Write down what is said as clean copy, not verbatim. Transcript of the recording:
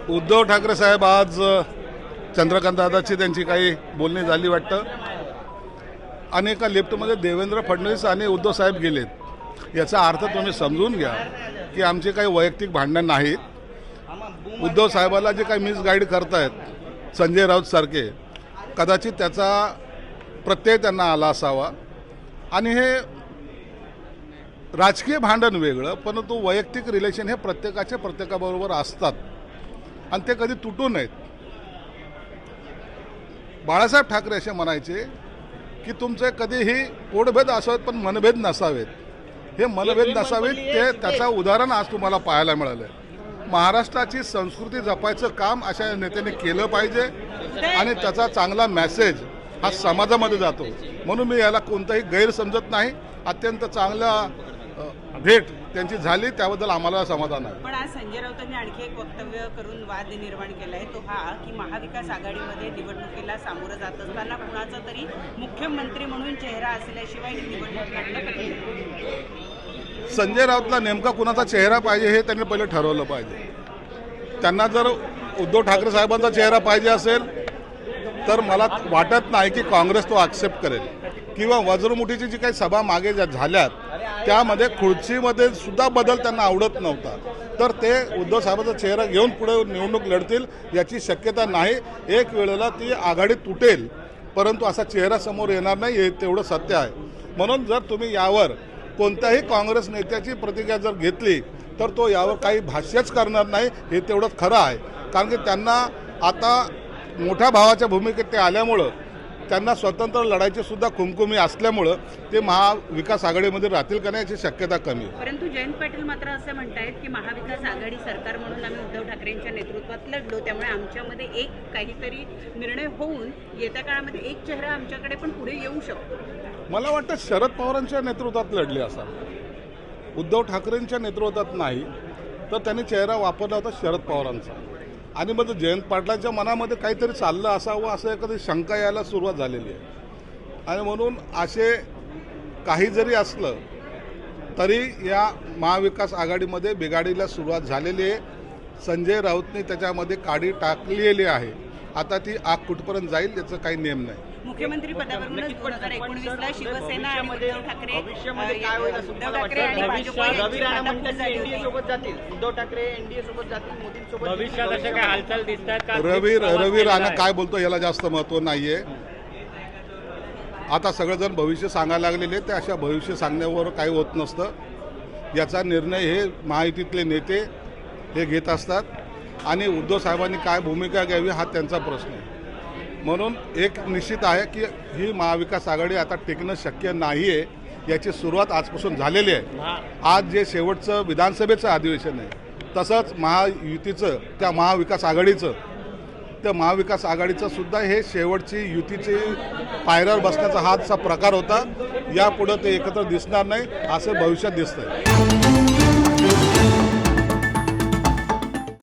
उद्धव ठाकरे साहेब आज चंद्रकांत दादाची त्यांची काही बोलणी झाली वाटतं आणि एका लिफ्टमध्ये देवेंद्र फडणवीस आणि उद्धव साहेब गेलेत। याचा अर्थ तुम्ही समजून घ्या की आमचे काही वैयक्तिक भांडण नाहीत। उद्धव साहेबाला जे काही मिसगाईड करतायत संजय राऊत सारखे, कदाचित त्याचा प्रत्यय त्यांना आला असावा आणि हे राजकीय भांडण वेगळं, परंतु वैयक्तिक रिलेशन हे प्रत्येकाबरोबर असतात आणि ते कधी तुटू नयेत। बाळासाहेब ठाकरे असे म्हणायचे की तुमचे कधीही पोटभेद असावेत पण मनभेद नसावेत। हे मनभेद नसावेत ते त्याचं उदाहरण आज तुम्हाला पाहायला मिळालं। महाराष्ट्राची संस्कृती जपायचं काम अशा नेत्याने केलं पाहिजे आणि त्याचा चांगला मेसेज हा समाजामध्ये जातो, म्हणून मी याला कोणताही गैर समजत नाही। अत्यंत चांगला भेट त्यांची झाली, त्याबद्दल आम्हाला समाधान आहे। पण आज संजय राऊतांनी आणखी एक वक्तव्य करून वाद निर्माण केला आहे, तो हा की महाविकास आघाडीमध्ये निवडणुकीला सामोरं जात असताना कुणाचा तरी मुख्यमंत्री म्हणून चेहरा असल्याशिवाय ही निवडणूक लढणं कठीण आहे। संजय राऊतला नेमका कुणाचा चेहरा पाहिजे हे त्यांनी पहिले ठरवलं पाहिजे। त्यांना जर उद्धव ठाकरे साहेबांचा चेहरा पाहिजे असेल तर मला वाटत नाही की काँग्रेस तो ॲक्सेप्ट करेल, किंवा वज्रमुठीची जी काही सभा मागे झाल्यात त्यामध्ये खुर्चीमध्ये सुद्धा बदल त्यांना आवडत नव्हता, तर ते उद्धव साहेबांचा चेहरा घेऊन पुढे निवडणूक लढतील याची शक्यता नाही। एक वेळेला ती आघाडी तुटेल, परंतु असा चेहरा समोर येणार नाही, हे तेवढं सत्य आहे। म्हणून जर तुम्ही यावर कोणत्याही काँग्रेस नेत्याची प्रतिक्रिया जर घेतली तर तो यावर काही भाष्यच करणार नाही, हे तेवढंच खरं आहे। कारण की त्यांना आता मोठ्या भावाच्या भूमिकेत ते आल्यामुळं त्यांना स्वतंत्र लढायची सुद्धा खुमखुमी असल्यामुळं ते महाविकास आघाडीमध्ये राहतील का नाही याची शक्यता कमी आहे। परंतु जयंत पाटील मात्र असं म्हणतायत की महाविकास आघाडी सरकार म्हणून आम्ही उद्धव ठाकरेंच्या नेतृत्वात लढलो, त्यामुळे आमच्यामध्ये एक काहीतरी निर्णय होऊन येत्या काळामध्ये एक चेहरा आमच्याकडे पण पुढे येऊ शकतो। मला वाटतं शरद पवारांच्या नेतृत्वात लढले असावे, उद्धव ठाकरेंच्या नेतृत्वात नाही, तर त्यांनी चेहरा वापरला होता शरद पवारांचा आणि मग जयंत पाटलांच्या मनामध्ये काहीतरी चाललं असावं असं एखादी शंका यायला सुरुवात झालेली आहे। आणि म्हणून असे काही जरी असलं तरी या महाविकास आघाडीमध्ये बिघाडीला सुरुवात झालेली आहे। संजय राऊतने त्याच्यामध्ये काडी टाकलेली आहे, आता ती आग कुठपर्यंत जाईल याचं काही नेम नाही। मुख्यमंत्री पदावरूनच 2019ला शिवसेना आणि उद्धव ठाकरे रवी राणा म्हणतात की एनडीए सोबत जातील, उद्धव ठाकरे एनडीए सोबत जातील, मोदींसोबत भविष्यात अशा काय हालचाल दिसतात का? रवी राणा काय बोलतो याला जास्त महत्त्व नाहीये। आता सगळेजण भविष्य सांगायला लागलेले, ते अशा भविष्य सांगण्यावर काही होत नसतं। याचा निर्णय हे महायुतीतले नेते हे घेत असतात आणि उद्धव साहेबांनी काय भूमिका घ्यावी हा त्यांचा प्रश्न आहे। म्हणून एक निश्चित आहे की ही महाविकास आघाडी आता टिकणं शक्य नाही आहे, याची सुरुवात आजपासून झालेली आहे। आज जे शेवटचं विधानसभेचं अधिवेशन आहे तसंच महायुतीचं त्या महाविकास आघाडीचं सुद्धा हे शेवटची युतीची पायऱ्यावर बसण्याचा हाचा प्रकार होता। यापुढं ते एकत्र दिसणार नाही असं भविष्यात दिसतंय।